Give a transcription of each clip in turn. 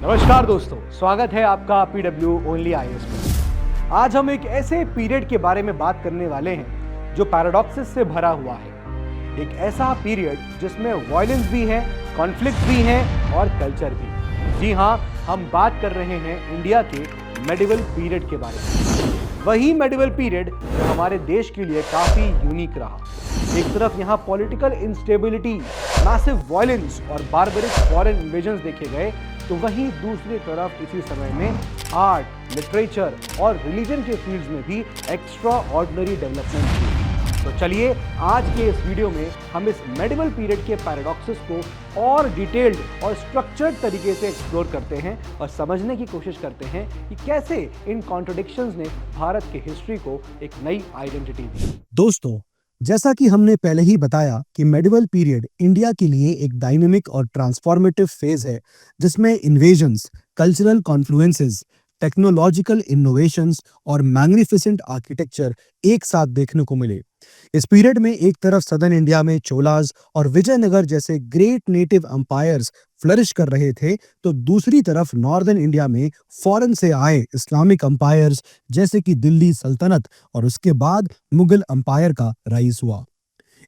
नमस्कार दोस्तों, स्वागत है आपका पीडब्ल्यू ओनली आईएएस में। आज हम एक ऐसे पीरियड के बारे में बात करने वाले हैं जो पैराडॉक्सेस से भरा हुआ है। एक ऐसा पीरियड जिसमें वायलेंस भी है, कॉन्फ्लिक्ट भी है और कल्चर भी। जी हाँ, हम बात कर रहे हैं इंडिया के मेडिवल पीरियड के बारे में। वही मेडिवल पीरियड जो हमारे देश के लिए काफी यूनिक रहा। एक तरफ यहाँ पॉलिटिकल इंस्टेबिलिटी, मैसिव वायलेंस और बारबरिक फॉरेन इन्वेजन्स देखे गए, तो वहीं दूसरी तरफ इसी समय में आर्ट, लिटरेचर और रिलीजन के फील्ड्स में भी एक्स्ट्रा ऑर्डिनरी डेवलपमेंट हुई। तो चलिए आज के इस वीडियो में हम इस मेडिवल पीरियड के पैराडॉक्सेस को और डिटेल्ड और स्ट्रक्चर्ड तरीके से एक्सप्लोर करते हैं और समझने की कोशिश करते हैं कि कैसे इन कॉन्ट्रडिक्शंस ने भारत के हिस्ट्री को एक नई आइडेंटिटी दी। दोस्तों, जैसा कि हमने पहले ही बताया कि मेडिवल पीरियड इंडिया के लिए एक डायनेमिक और ट्रांसफॉर्मेटिव फेज है जिसमें इन्वेजन्स, कल्चरल कॉन्फ्लुएंसेस, टेक्नोलॉजिकल इनोवेशंस और मैग्निफिसेंट आर्किटेक्चर एक साथ देखने को मिले। इस पीरियड में एक तरफ सदर्न इंडिया में चोलाज और विजयनगर जैसे ग्रेट नेटिव एम्पायर्स फ्लरिश कर रहे थे, तो दूसरी तरफ नॉर्दर्न इंडिया में फॉरेन से आए इस्लामिक एम्पायर्स जैसे कि दिल्ली सल्तनत और उसके बाद मुगल एम्पायर का राइज हुआ।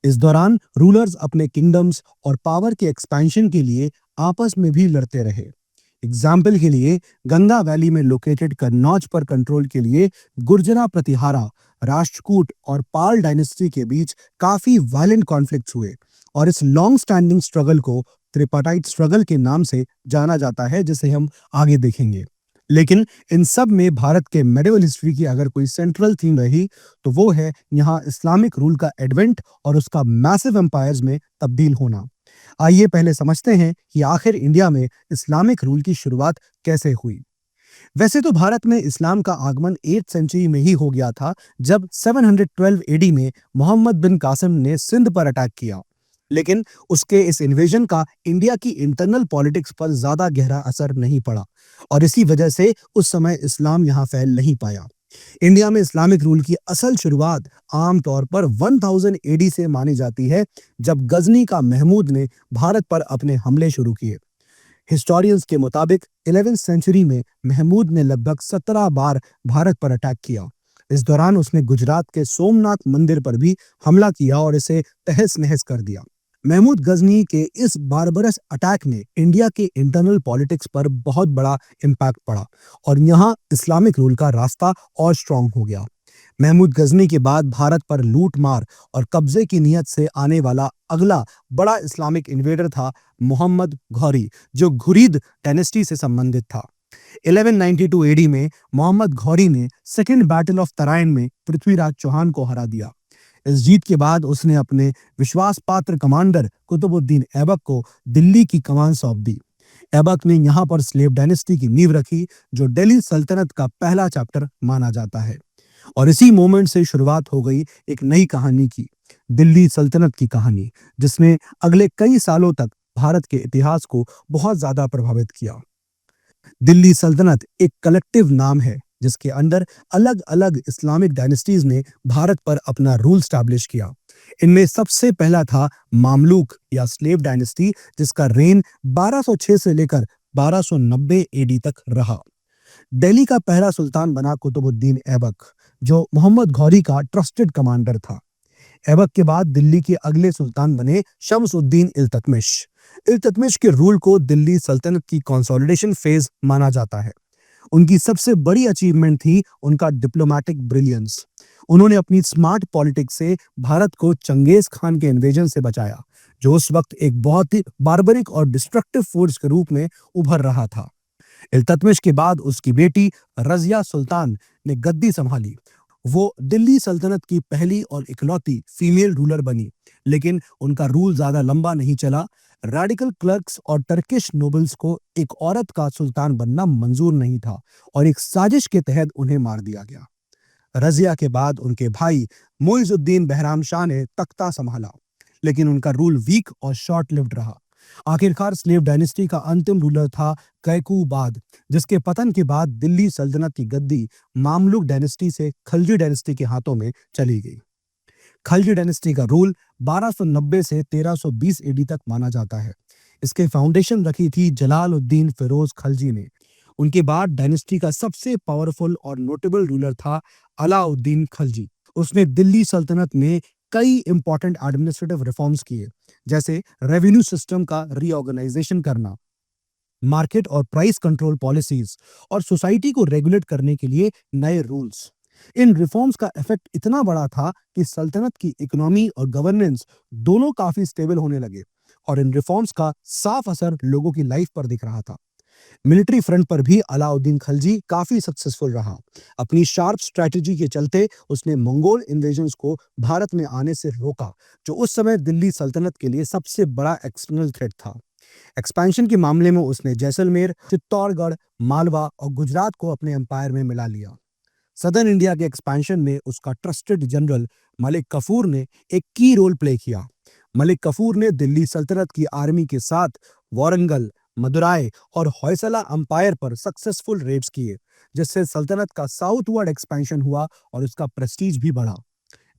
इस दौरान रूलर्स अपने किंगडम्स और पावर के एक्सपेंशन के लिए आपस में भी लड़ते रहे। एग्जाम्पल के लिए गंगा वैली में लोकेटेड कन्नौज पर कंट्रोल के लिए गुर्जरा प्रतिहारा, राष्ट्रकूट और पाल डायनेस्टी के बीच काफी वायलेंट कॉन्फ्लिक्ट्स हुए और इस लॉन्ग स्टैंडिंग स्ट्रगल को त्रिपाटाइट स्ट्रगल के नाम से जाना जाता है, जिसे हम आगे देखेंगे। लेकिन इन सब में भारत के मेडिवल हिस्ट्री की अगर कोई सेंट्रल थीम रही तो वो है यहाँ इस्लामिक रूल का एडवेंट और उसका मैसिव एम्पायर्स में तब्दील होना। आइए पहले समझते हैं कि आखिर इंडिया में इस्लामिक रूल की शुरुआत कैसे हुई। वैसे तो भारत में इस्लाम का आगमन 8th सेंचुरी में ही हो गया था, जब 712 एडी में मोहम्मद बिन कासिम ने सिंध पर अटैक किया। लेकिन उसके इस इन्वेजन का इंडिया की इंटरनल पॉलिटिक्स पर ज्यादा गहरा असर नहीं पड़ा और इसी वजह से उस समय इस्लाम यहाँ फैल नहीं पाया। इंडिया में इस्लामिक रूल की असल शुरुआत आमतौर पर 1000 एडी से मानी जाती है, जब गजनी का महमूद ने भारत पर अपने हमले शुरू किए। हिस्टोरियंस के मुताबिक 11th सेंचुरी में महमूद ने लगभग 17 बार भारत पर अटैक किया। इस दौरान उसने गुजरात के सोमनाथ मंदिर पर भी हमला किया और इसे तहस नहस कर दिया। महमूद गजनी के इस बारबरस अटैक ने इंडिया के इंटरनल पॉलिटिक्स पर बहुत बड़ा इम्पैक्ट पड़ा और यहाँ इस्लामिक रूल का रास्ता और स्ट्रांग हो गया। महमूद गजनी के बाद भारत पर लूट मार और कब्जे की नीयत से आने वाला अगला बड़ा इस्लामिक इन्वेडर था मोहम्मद घौरी, जो घुरीद डायनेस्टी से संबंधित था। 1192 एडी में मोहम्मद घौरी ने सेकेंड बैटल ऑफ तराइन में पृथ्वीराज चौहान को हरा दिया। इस जीत के बाद उसने अपने विश्वास पात्र कमांडर कुतुबुद्दीन ऐबक को दिल्ली की कमान सौंप दी। ऐबक ने यहाँ पर स्लेव डायनेस्टी की नींव रखी, जो दिल्ली सल्तनत का पहला चैप्टर माना जाता है। और इसी मोमेंट से शुरुआत हो गई एक नई कहानी की, दिल्ली सल्तनत की कहानी, जिसने अगले कई सालों तक भारत के इतिहास को बहुत ज्यादा प्रभावित किया। दिल्ली सल्तनत एक कलेक्टिव नाम है जिसके अंदर अलग अलग इस्लामिक डायनेस्टीज ने भारत पर अपना रूल स्टैब्लिश किया। इनमें सबसे पहला था मामलूक या स्लेव डायनेस्टी, जिसका रेन 1206 से लेकर 1290 एडी तक रहा। दिल्ली का पहला सुल्तान बना कुतुबुद्दीन ऐबक, जो मोहम्मद घौरी का ट्रस्टेड कमांडर था। ऐबक के बाद दिल्ली के अगले सुल्तान बने शम्सुद्दीन इल्तुतमिश। इल्तुतमिश के रूल को दिल्ली सल्तनत की कंसोलिडेशन फेज माना जाता है। उनकी सबसे बड़ी अचीवमेंट थी उनका डिप्लोमेटिक ब्रिलियंस। उन्होंने अपनी स्मार्ट पॉलिटिक्स से भारत को चंगेज खान के इन्वेजन से बचाया, जो उस वक्त एक बहुत ही बार्बरिक और डिस्ट्रक्टिव फोर्स के रूप में उभर रहा था। इल्तुतमिश के बाद उसकी बेटी रजिया सुल्तान ने गद्दी संभाली। वो दिल्ली सल्तनत की पहली और इकलौती फीमेल रूलर बनी, लेकिन उनका रूल ज्यादा लंबा नहीं चला। रेडिकल क्लर्क्स और टर्किश नोबल्स को एक औरत का सुल्तान बनना मंजूर नहीं था और एक साजिश के तहत उन्हें मार दिया गया। रजिया के बाद उनके भाई मुइजुद्दीन बहराम शाह ने तख्ता संभाला, लेकिन उनका रूल वीक और शॉर्ट लिव्ड रहा। आखिरकार स्लेव डायनेस्टी का अंतिम रूलर था कैकूबाद, जिसके पतन के बाद दिल्ली सल्तनत की गद्दी मामलुक डायनेस्टी से खलजी डायनेस्टी के हाथों में चली गई। खलजी डायनेस्टी का रूल 1290 से 1320 एडी तक माना जाता है। इसके फाउंडेशन रखी थी जलालुद्दीन फिरोज खलजी ने। उनके बाद डायनेस्टी का सबसे पावरफुल और नोटेबल रूलर था अलाउद्दीन खलजी। उसने दिल्ली सल्तनत में कई इंपॉर्टेंट एडमिनिस्ट्रेटिव रिफॉर्म्स किए, जैसे रेवेन्यू सिस्टम का रीऑर्गेनाइजेशन करना, मार्केट और प्राइस कंट्रोल पॉलिसीज, और सोसाइटी को रेगुलेट करने के लिए नए रूल्स। इन रिफॉर्म्स का इफेक्ट इतना बड़ा था कि सल्तनत की इकोनॉमी और गवर्नेंस दोनों काफी स्टेबल होने लगे, और इन रिफॉर्म्स का साफ असर लोगों की लाइफ पर दिख रहा था। मिलिट्री फ्रंट पर भी अलाउद्दीन खलजी काफी सक्सेसफुल रहा। अपनी शार्प स्ट्रेटजी के चलते उसने मंगोल इन्वेजन्स को भारत में आने से रोका, जो उस समय दिल्ली सल्तनत के लिए सबसे बड़ा एक्सटर्नल थ्रेट था। एक्सपेंशन के मामले में उसने जैसलमेर, चित्तौड़गढ़, मालवा और गुजरात को अपने एम्पायर में मिला लिया। सदर्न इंडिया के एक्सपेंशन में उसका ट्रस्टेड जनरल मलिक कफूर ने एक की रोल प्ले किया। मलिक कफूर ने दिल्ली सल्तनत की आर्मी के साथ वारंगल, मदुराई और होयसला अंपायर पर सक्सेसफुल रेड्स किए, जिससे सल्तनत का साउथवर्ड एक्सपेंशन हुआ और उसका प्रेस्टीज भी बढ़ा।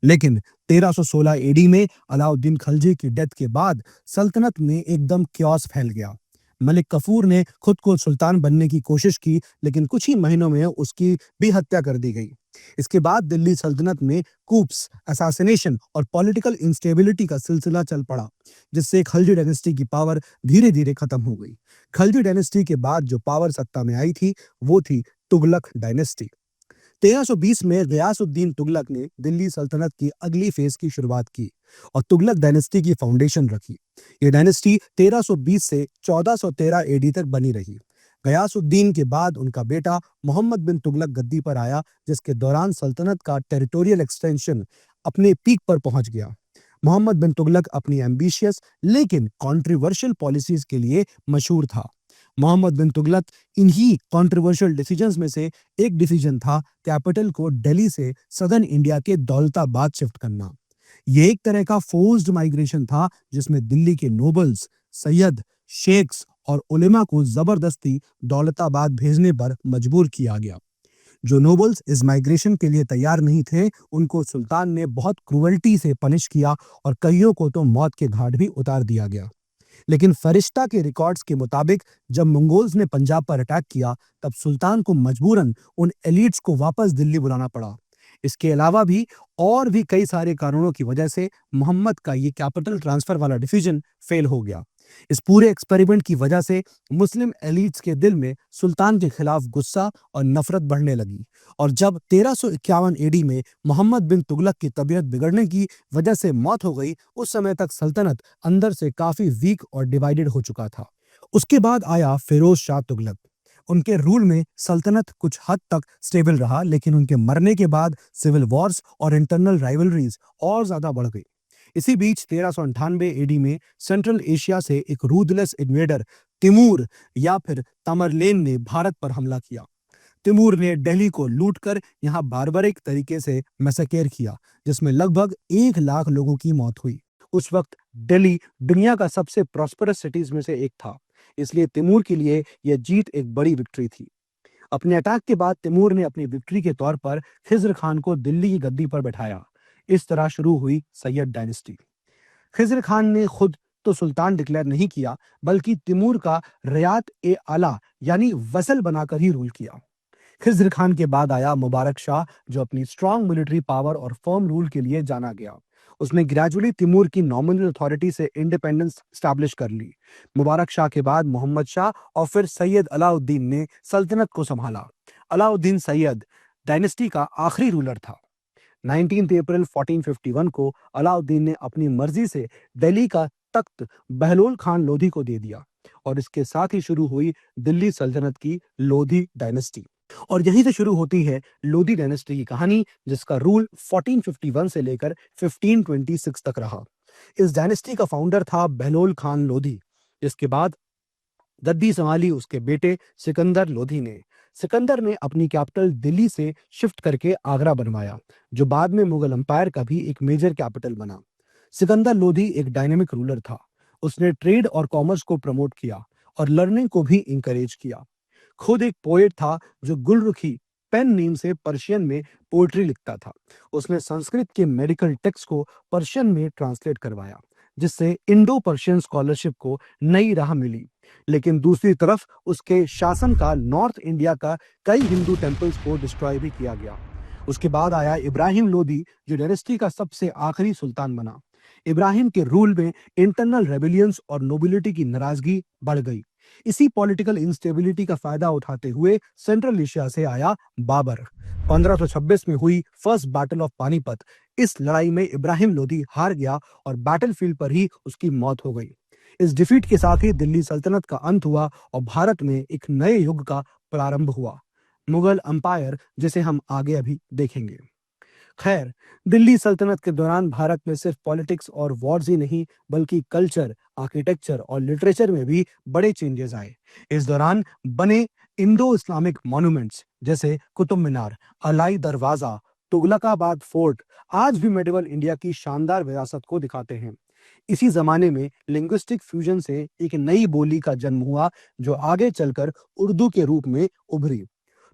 लेकिन 1316 एडी में अलाउद्दीन खलजी की डेथ के बाद सल्तनत में एकदम क्यास फैल गया। मलिक कफूर ने खुद को सुल्तान बनने की कोशिश की, लेकिन कुछ ही महीनों में उसकी भी हत्या कर दी गई। इसके बाद दिल्ली सल्तनत में कूप्स, असैसिनेशन और पॉलिटिकल इंस्टेबिलिटी का सिलसिला चल पड़ा, जिससे खलजी डायनेस्टी की पावर धीरे धीरे खत्म हो गई। खलजी डायनेस्टी के बाद जो पावर सत्ता में आई थी वो थी तुगलक डायनेस्टी। 1320 में गयासुद्दीन तुगलक ने दिल्ली सल्तनत की अगली फेज की शुरुआत की और तुगलक डायनेस्टी की फाउंडेशन रखी। ये डायनेस्टी 1320 से 1413 एडी तक बनी रही। गयासुद्दीन के बाद उनका बेटा मोहम्मद बिन तुगलक गद्दी पर आया, जिसके दौरान सल्तनत का टेरिटोरियल एक्सटेंशन अपने पीक पर पहुंच गया। मोहम्मद बिन तुगलक अपनी एम्बिशियस लेकिन कॉन्ट्रोवर्शियल पॉलिसीज के लिए मशहूर था। मोहम्मद बिन तुगलक इन्हीं कॉन्ट्रोवर्शियल डिसीजंस में से एक डिसीजन था कैपिटल को दिल्ली से सदर्न इंडिया के दौलताबाद शिफ्ट करना। ये एक तरह का फोर्स्ड माइग्रेशन था, जिसमें दिल्ली के नोबल्स, सैयद, शेख्स और उलेमा को जबरदस्ती दौलताबाद भेजने पर मजबूर किया गया। जो नोबल्स इस माइग्रेशन के लिए तैयार नहीं थे, उनको सुल्तान ने बहुत क्रूअल्टी से पनिश किया और कईयों को तो मौत के घाट भी उतार दिया गया। लेकिन फरिश्ता के रिकॉर्ड्स के मुताबिक जब मंगोल्स ने पंजाब पर अटैक किया, तब सुल्तान को मजबूरन उन एलिट्स को वापस दिल्ली बुलाना पड़ा। इसके अलावा भी और भी कई सारे कारणों की वजह से मोहम्मद का ये कैपिटल ट्रांसफर वाला डिसीजन फेल हो गया। इस पूरे एक्सपेरिमेंट की वजह से मुस्लिम एलिट्स के दिल में सुल्तान के खिलाफ गुस्सा और नफरत बढ़ने लगी, और जब 1351 एडी में मोहम्मद बिन तुगलक की तबीयत बिगड़ने की वजह से मौत हो गई, उस समय तक सल्तनत अंदर से काफी वीक और डिवाइडेड हो चुका था। उसके बाद आया फिरोज शाह तुगलक। उनके रूल में सल्तनत कुछ हद तक स्टेबल रहा, लेकिन उनके मरने के बाद सिविल वॉर्स और इंटरनल राइवलरीज और ज्यादा बढ़ गई। इसी बीच 1398 एडी में सेंट्रल एशिया से एक रूथलेस इन्वेडर तिमूर या फिर तमरलेन ने भारत पर हमला किया। तिमूर ने दिल्ली को लूटकर यहाँ बारबरिक तरीके से मैसेकेर किया, जिसमें लगभग 1 लाख लोगों की मौत हुई। उस वक्त दिल्ली दुनिया का सबसे प्रॉस्परस सिटीज में से एक था, इसलिए तिमूर के लिए यह जीत एक बड़ी विक्ट्री थी। अपने अटैक के बाद तिमूर ने अपनी विक्ट्री के तौर पर खिज्र खान को दिल्ली की गद्दी पर बैठाया। इस तरह शुरू हुई सैयद डायनेस्टी। खिज्र खान ने खुद तो सुल्तान डिक्लेयर नहीं किया, बल्कि तिमूर का रियात ए आला यानी वसल बनाकर ही रूल किया। खिज्र खान के बाद आया मुबारक शाह, जो अपनी स्ट्रॉन्ग मिलिट्री पावर और फर्म रूल के लिए जाना गया। उसने ग्रेजुअली तिमूर की नॉमिनल अथॉरिटी से इंडिपेंडेंस स्टैब्लिश कर ली। मुबारक शाह के बाद मोहम्मद शाह और फिर सैयद अलाउद्दीन ने सल्तनत को संभाला। अलाउद्दीन सैयद डायनेस्टी का आखिरी रूलर था। 19 अप्रैल 1451 को अलाउद्दीन ने अपनी मर्जी से दिल्ली का तख्त बहलोल खान लोधी को दे दिया, और इसके साथ ही शुरू हुई दिल्ली सल्तनत की लोधी डायनेस्टी। और यहीं से शुरू होती है लोधी डायनेस्टी की कहानी, जिसका रूल 1451 से लेकर 1526 तक रहा। इस डायनेस्टी का फाउंडर था बहलोल खान लोधी, जिसके बाद गद्दी संभाली उसके बेटे सिकंदर लोधी ने। सिकंदर ने अपनी कैपिटल दिल्ली से शिफ्ट करके आगरा बनवाया, जो बाद में मुगल एम्पायर का भी एक मेजर कैपिटल बना। सिकंदर लोधी एक डायनेमिक रूलर था। उसने ट्रेड और कॉमर्स को प्रमोट किया और लर्निंग को भी इंकरेज किया। खुद एक पोएट था जो गुलरुखी पेन नेम से पर्शियन में पोएट्री लिखता था। उसने संस्कृत के मेडिकल टेक्स्ट को पर्शियन में ट्रांसलेट करवाया। जिससे इंडो पर्शियन स्कॉलरशिप को नई राह मिली। लेकिन दूसरी तरफ उसके शासनकाल नॉर्थ इंडिया का कई हिंदू टेम्पल्स को डिस्ट्रॉय भी किया गया। उसके बाद आया इब्राहिम लोदी, जो डायनेस्टी का सबसे आखिरी सुल्तान बना। इब्राहिम के रूल में इंटरनल रेबिलियंस और नोबिलिटी की नाराजगी बढ़ गई। इसी पॉलिटिकल इंस्टेबिलिटी का फायदा उठाते हुए सेंट्रल एशिया से आया बाबर। 1526 में हुई फर्स्ट बैटल ऑफ पानीपत। इस लड़ाई में इब्राहिम लोदी हार गया और बैटलफील्ड पर ही उसकी मौत हो गई। इस डिफीट के साथ ही दिल्ली सल्तनत का अंत हुआ और भारत में एक नए युग का प्रारंभ हुआ, मुगल अंपायर, जिसे हम आगे अभी देखेंगे। खैर, दिल्ली सल्तनत के दौरान भारत में सिर्फ पॉलिटिक्स और वॉर्स ही नहीं, बल्कि कल्चर, आर्किटेक्चर और लिटरेचर में भी बड़े चेंजेस आए। इस दौरान बने इंडो इस्लामिक मॉन्यूमेंट्स जैसे कुतुब मीनार, अलाई दरवाजा, तुगलकाबाद फोर्ट आज भी मेडिवल इंडिया की शानदार विरासत को दिखाते हैं। इसी जमाने में लिंग्विस्टिक फ्यूजन से एक नई बोली का जन्म हुआ, जो आगे चलकर उर्दू के रूप में उभरी।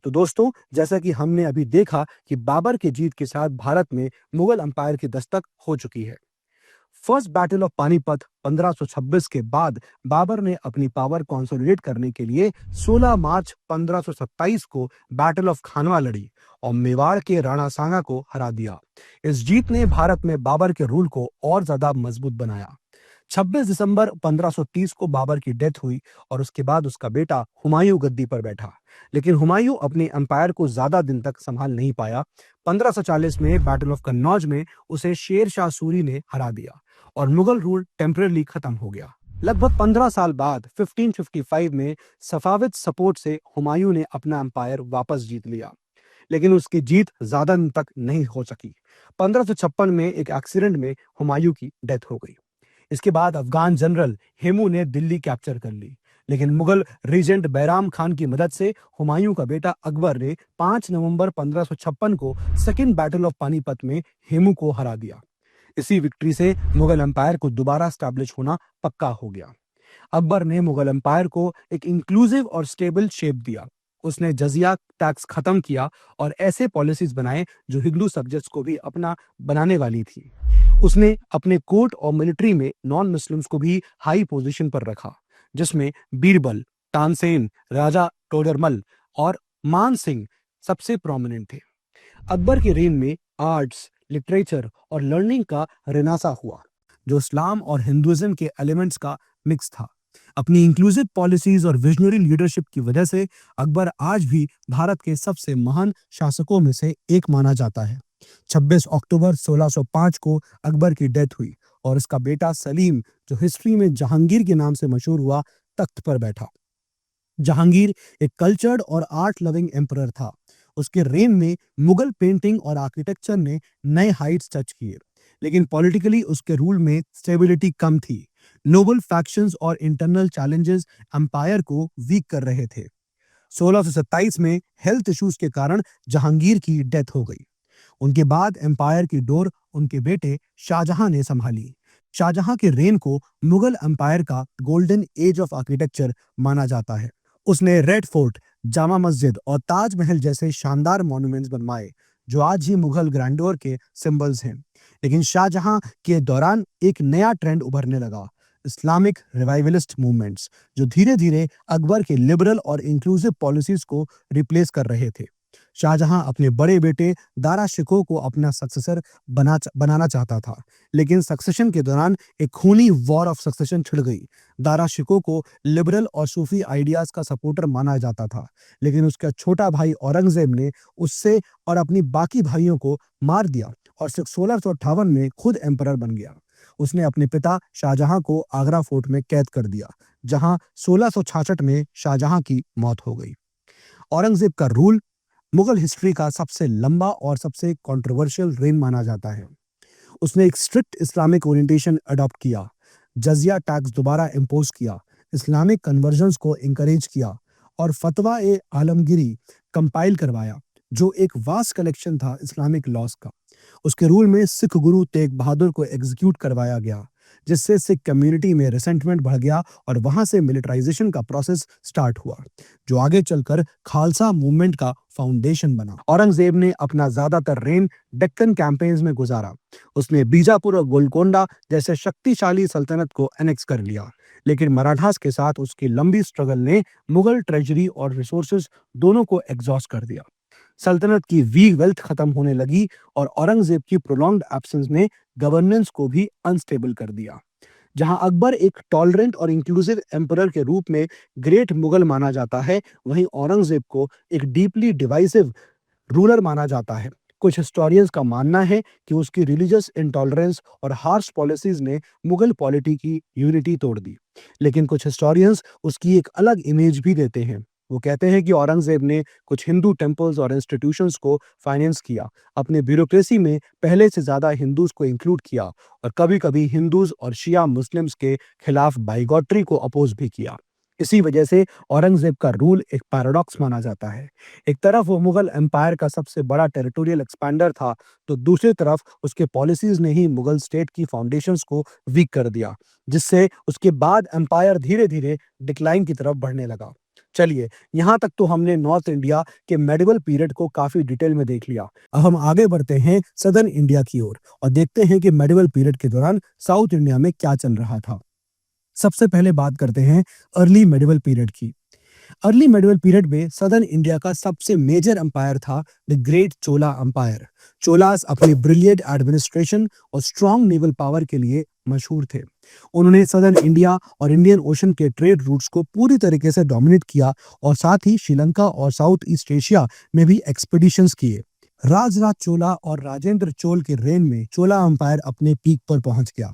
तो दोस्तों, जैसा कि हमने अभी देखा कि बाबर की जीत के साथ भारत में मुगल अंपायर की दस्तक हो चुकी है। फर्स्ट बैटल ऑफ पानीपत 1526 के बाद बाबर ने अपनी पावर कंसोलिडेट करने के लिए 16 मार्च 1527 को बैटल ऑफ खानवा लड़ी और मेवाड़ के राणा सांगा को हरा दिया। इस जीत ने भारत में बाबर के रूल को और ज्यादा मजबूत बनाया। 26 दिसंबर 1530 को बाबर की डेथ हुई और उसके बाद उसका बेटा हुमायूं गद्दी पर बैठा। लेकिन हुमायूं अपने एम्पायर को ज्यादा दिन तक संभाल नहीं पाया। 1540 में बैटल ऑफ कन्नौज में उसे शेर शाह सूरी ने हरा दिया और मुगल रूल टेम्पररी खत्म हो गया। लगभग 15 साल बाद 1555 में सफाविद सपोर्ट से हुमायूं ने अपना एम्पायर वापस जीत लिया, लेकिन उसकी जीत ज्यादा दिन तक नहीं हो सकी। 1556 में एक एक्सीडेंट में हुमायूं की डेथ हो गई। इसके बाद अफगान जनरल हेमू ने दिल्ली कैप्चर कर ली, लेकिन मुगल रीजेंट बैराम खान की मदद से हुमायूं का बेटा अकबर ने 5 नवंबर 1556 को सेकेंड बैटल ऑफ पानीपत में हेमू को हरा दिया। इसी विक्ट्री से मुगल एम्पायर को दोबारा स्टैब्लिश होना पक्का हो गया। अकबर ने मुगल एम्पायर को एक इंक्लूसिव और स्टेबल शेप दिया। उसने जजिया टैक्स खत्म किया और ऐसे पॉलिसीज बनाए जो हिंदू सब्जेक्ट्स को भी अपना बनाने वाली थी। उसने अपने कोर्ट और मिलिट्री में नॉन मुस्लिम्स को भी हाई पोजीशन पर रखा, जिसमें बीरबल, तानसेन, राजा टोडरमल और मान सिंह सबसे प्रोमिनेंट थे। अकबर के रेन में आर्ट्स, लिटरेचर और लर्निंग का रेनेसां हुआ, जो इस्लाम और हिंदुइज्म के एलिमेंट्स का मिक्स था। अपनी इंक्लूसिव पॉलिसीज और विजनरी लीडरशिप की वजह से अकबर आज भी भारत के सबसे महान शासकों में से एक माना जाता है। 26 अक्टूबर 1605 को अकबर की डेथ हुई और इसका बेटा सलीम, जो हिस्ट्री में जहांगीर के नाम से मशहूर हुआ, तख्त पर बैठा। जहांगीर एक कल्चर्ड और आर्ट लविंग एम्परर था। उसके रेन में मुगल पेंटिंग और आर्किटेक्चर ने नए हाइट्स टच किए, लेकिन पॉलिटिकली उसके रूल में स्टेबिलिटी कम थी। नोबल फैक्शंस और इंटरनल चैलेंजेस एम्पायर को वीक कर रहे थे। 1627 में हेल्थ इश्यूज के कारण जहांगीर की डेथ हो गई। उनके बाद एम्पायर की डोर उनके बेटे शाहजहां ने संभाली। शाहजहां के रेन को मुगल एम्पायर का गोल्डन एज ऑफ आर्किटेक्चर माना जाता है। उसने रेड फोर्ट, जामा मस्जिद और ताजमहल जैसे शानदार मॉन्यूमेंट्स बनवाए, जो आज ही मुगल ग्रैंडोर के सिंबल्स हैं। लेकिन शाहजहां के दौरान एक नया ट्रेंड उभरने लगा, इस्लामिक रिवाइवलिस्ट मूवमेंट्स, जो धीरे धीरे अकबर के लिबरल और इंक्लूसिव पॉलिसीज को रिप्लेस कर रहे थे। शाहजहां अपने बड़े बेटे दारा शिकोह को अपना सक्सेसर बनाना चाहता था, लेकिन सक्सेशन के दौरान एक खूनी वॉर ऑफ सक्सेशन छिड़ गई। दारा शिकोह को लिबरल और सूफी आइडियाज का सपोर्टर माना जाता था, लेकिन उसका छोटा भाई औरंगजेब ने उससे और अपनी बाकी भाइयों को मार दिया और 1658 में खुद एम्परर बन गया। उसने अपने पिता शाहजहां को आगरा फोर्ट में कैद कर दिया, जहां 1666 में शाहजहां की मौत हो गई। औरंगजेब का रूल मुगल हिस्ट्री का सबसे लंबा और सबसे कंट्रोवर्शियल रेन माना जाता है। उसने एक स्ट्रिक्ट इस्लामिक ओरिएंटेशन अडॉप्ट किया, जजिया टैक्स दोबारा इम्पोज किया, इस्लामिक कन्वर्जन्स को इंकरेज किया और फतवा ए आलमगिरी कंपाइल करवाया, जो एक वास्ट कलेक्शन था इस्लामिक लॉस का। उसके रूल में सिख गुरु तेग बहादुर को एग्जीक्यूट करवाया गया, जिससे सिख कम्युनिटी में रिसेंटमेंट बढ़ गया और वहां से मिलिटराइजेशन का प्रोसेस स्टार्ट हुआ, जो आगे चलकर खालसा मूवमेंट का फाउंडेशन बना। औरंगजेब ने अपना ज्यादातर रेन डेक्कन कैंपेन्स में गुजारा। उसने बीजापुर और गोलकोंडा जैसे शक्तिशाली सल्तनत को एनेक्स कर लिया, लेकिन मराठास के साथ उसकी लंबी स्ट्रगल ने मुगल ट्रेजरी और रिसोर्सेज दोनों को एग्जॉस्ट कर दिया। सल्तनत की वीक वेल्थ खत्म होने लगी और औरंगजेब की प्रोलॉन्ग्ड एब्सेंस ने गवर्नेंस को भी अनस्टेबल कर दिया। जहां अकबर एक टॉलरेंट और इंक्लूसिव एम्परर के रूप में ग्रेट मुगल माना जाता है, वहीं औरंगजेब को एक डीपली डिवाइसिव रूलर माना जाता है। कुछ हिस्टोरियंस का मानना है कि उसकी रिलीजियस इंटॉलरेंस और हार्श पॉलिसीज ने मुगल पॉलिटी की यूनिटी तोड़ दी, लेकिन कुछ हिस्टोरियंस उसकी एक अलग इमेज भी देते हैं। वो कहते हैं कि औरंगजेब ने कुछ हिंदू टेम्पल्स और इंस्टीट्यूशंस को फाइनेंस किया, अपने ब्यूरोक्रेसी में पहले से ज्यादा हिंदूज को इंक्लूड किया और कभी-कभी हिंदूज और शिया मुस्लिम्स के खिलाफ बाइगॉट्री को अपोज भी किया। इसी वजह से औरंगजेब का रूल एक पैराडॉक्स माना जाता है। एक तरफ वो मुगल एम्पायर का सबसे बड़ा टेरिटोरियल एक्सपेंडर था, तो दूसरी तरफ उसके पॉलिसीज ने ही मुगल स्टेट की फाउंडेशंस को वीक कर दिया, जिससे उसके बाद एम्पायर धीरे धीरे डिक्लाइन की तरफ बढ़ने लगा। चलिए, यहाँ तक तो हमने नॉर्थ इंडिया के मेडिवल पीरियड को काफी डिटेल में देख लिया। अब हम आगे बढ़ते हैं सदर्न इंडिया की ओर और देखते हैं कि मेडिवल पीरियड के दौरान साउथ इंडिया में क्या चल रहा था। सबसे पहले बात करते हैं अर्ली मेडिवल पीरियड की। अर्ली मेडिवल पीरियड में सदर्न इंडिया का सबसे मेजर एम्पायर था the great Chola empire. Cholas अपनी ब्रिलियंट एडमिनिस्ट्रेशन और स्ट्रॉन्ग नेवल पावर के लिए मशहूर थे। उन्होंने सदर्न इंडिया और इंडियन ओशन के ट्रेड रूट्स को पूरी तरीके से डोमिनेट किया और साथ ही श्रीलंका और साउथ ईस्ट एशिया में भी एक्सपीडिशंस किए। राजराज चोला और राजेंद्र चोल के रेन में चोला एम्पायर अपने पीक पर पहुंच गया।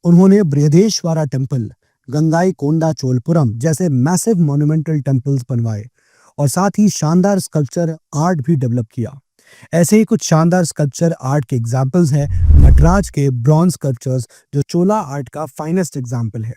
उन्होंने बृहदेश्वरा टेम्पल, गंगाई कोंडा चोलपुरम जैसे मैसिव मॉन्यूमेंटल टेम्पल्स बनवाए और साथ ही शानदार स्कल्पचर आर्ट भी डेवलप किया। ऐसे ही कुछ शानदार स्कल्पचर आर्ट के एग्जाम्पल्स हैं नटराज के ब्रॉन्ज स्कल्पचर्स, जो चोला आर्ट का फाइनेस्ट एग्जाम्पल है।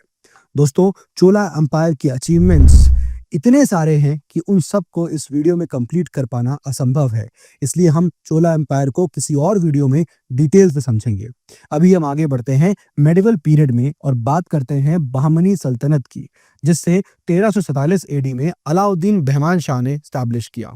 दोस्तों, चोला एम्पायर की अचीवमेंट्स इतने सारे हैं कि उन सब को इस वीडियो में कंप्लीट कर पाना असंभव है, इसलिए हम चोला एम्पायर को किसी और वीडियो में डिटेल से समझेंगे। अभी हम आगे बढ़ते हैं मेडिवल पीरियड में और बात करते हैं बहमनी सल्तनत की, जिससे 1347 एडी में अलाउद्दीन बहमान शाह ने स्टैब्लिश किया।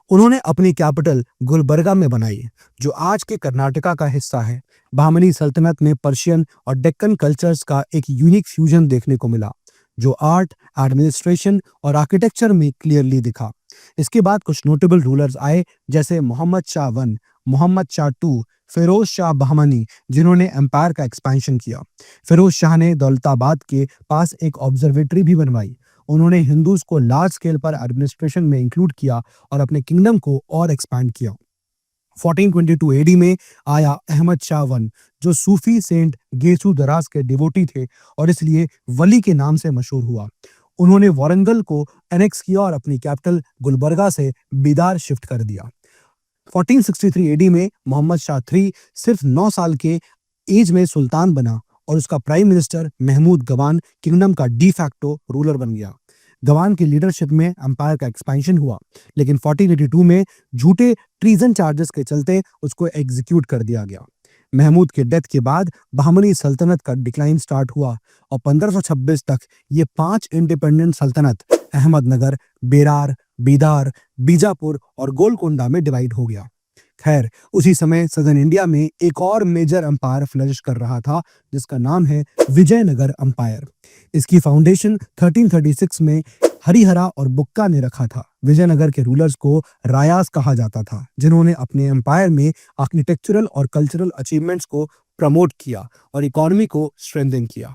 उन्होंने अपनी कैपिटल गुलबर्गा में बनाई, जो आज के कर्नाटका का हिस्सा है। बहमनी सल्तनत में पर्शियन और डेक्कन कल्चर्स का एक यूनिक फ्यूजन देखने को मिला, जो आर्ट, एडमिनिस्ट्रेशन और आर्किटेक्चर में क्लियरली दिखा। इसके बाद कुछ नोटेबल रूलर्स आए, जैसे मोहम्मद शाह वन, मोहम्मद शाह टू, फिरोज शाह बहमनी, जिन्होंने एम्पायर का एक्सपेंशन किया। फिरोज शाह ने दौलताबाद के पास एक ऑब्जर्वेटरी भी बनवाई। उन्होंने हिंदूज को लार्ज स्केल पर एडमिनिस्ट्रेशन में इंक्लूड किया और अपने किंगडम को और एक्सपैंड किया। 1422 एडी में आया अहमद शाह वन, जो सूफी सेंट गेसू दराज के डिवोटी थे और इसलिए वली के नाम से मशहूर हुआ। उन्होंने वारंगल को एनेक्स किया और अपनी कैपिटल गुलबर्गा से बीदार शिफ्ट कर दिया। 1463 एडी में मोहम्मद शाह III सिर्फ 9 साल के एज में सुल्तान बना और उसका प्राइम मिनिस्टर महमूद गवान किंगडम का डी फैक्टो रूलर बन गया। गवान की लीडरशिप में एम्पायर का एक्सपेंशन हुआ, लेकिन 1482 में झूठे ट्रीजन चार्जेस के चलते उसको एग्जीक्यूट कर दिया गया। महमूद के डेथ के बाद बहमनी सल्तनत का डिक्लाइन स्टार्ट हुआ और 1526 तक ये 5 इंडिपेंडेंट सल्तनत अहमदनगर, बेरार, बीदार, बीजापुर और गोलकोंडा में डिवाइड हो गया। खैर, उसी समय सदर्न इंडिया में एक और मेजर एम्पायर फ्लरिश कर रहा था, जिसका नाम है विजयनगर एम्पायर। इसकी फाउंडेशन 1336 में हरिहरा और बुक्का ने रखा था। विजयनगर के रूलर्स को रायास कहा जाता था, जिन्होंने अपने एम्पायर में आर्किटेक्चरल और कल्चरल अचीवमेंट्स को प्रमोट किया और इकोनॉमी को स्ट्रेंथन किया।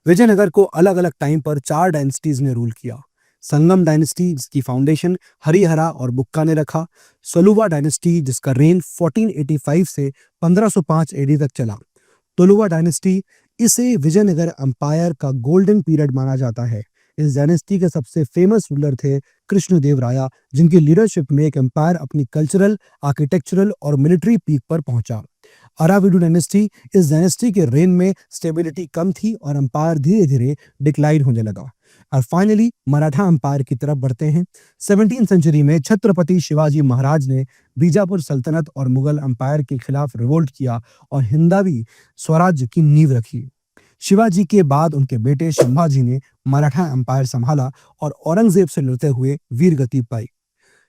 विजयनगर को अलग अलग टाइम पर 4 डायनेस्टीज ने रूल किया। संगम डायनेस्टी, जिसकी फाउंडेशन हरिहरा और बुक्का ने रखा। सलुवा डायनेस्टी, जिसका रेन 1485 से 1505 एडी तक चला। तुलुवा डायनेस्टी, इसे विजयनगर एम्पायर का गोल्डन पीरियड माना जाता है। इस डायनेस्टी के सबसे फेमस रूलर थे कृष्णदेवराया, जिनकी लीडरशिप में एक एम्पायर अपनी कल्चरल, आर्किटेक्चरल और मिलिट्री पीक पर पहुंचा। अराविडू डायनेस्टी, इस डायनेस्टी के रेन में स्टेबिलिटी कम थी और एम्पायर धीरे धीरे डिक्लाइन होने लगा। और फाइनली मराठा एम्पायर की तरफ बढ़ते हैं। 17वीं सेंचुरी में छत्रपति शिवाजी महाराज ने बीजापुर सल्तनत और मुगल एम्पायर के खिलाफ रिवोल्ट किया और हिंदवी स्वराज्य की नींव रखी। शिवाजी के बाद उनके बेटे संभाजी ने मराठा एम्पायर संभाला और औरंगजेब से लड़ते हुए वीरगति पाई।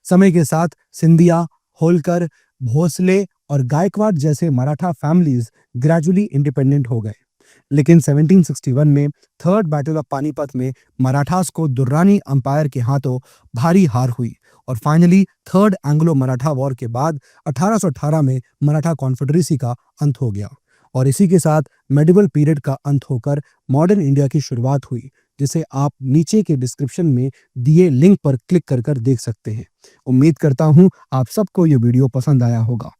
समय के साथ सिंधिया, होलकर, भोसले और गायकवाड़ जैसे मराठा फैमिलीज ग्रेजुअली इंडिपेंडेंट हो गए। लेकिन 1761 में थर्ड बैटल ऑफ पानीपत में मराठास को दुर्रानी अंपायर के हाथों भारी हार हुई और finally third Anglo Maratha war के बाद 1818 में मराठा कॉन्फेडरेसी का अंत हो गया और इसी के साथ मेडिवल पीरियड का अंत होकर मॉडर्न इंडिया की शुरुआत हुई, जिसे आप नीचे के डिस्क्रिप्शन में दिए लिंक पर क्लिक कर देख सकते हैं। उम्मीद करता हूं आप सबको ये वीडियो पसंद आया होगा।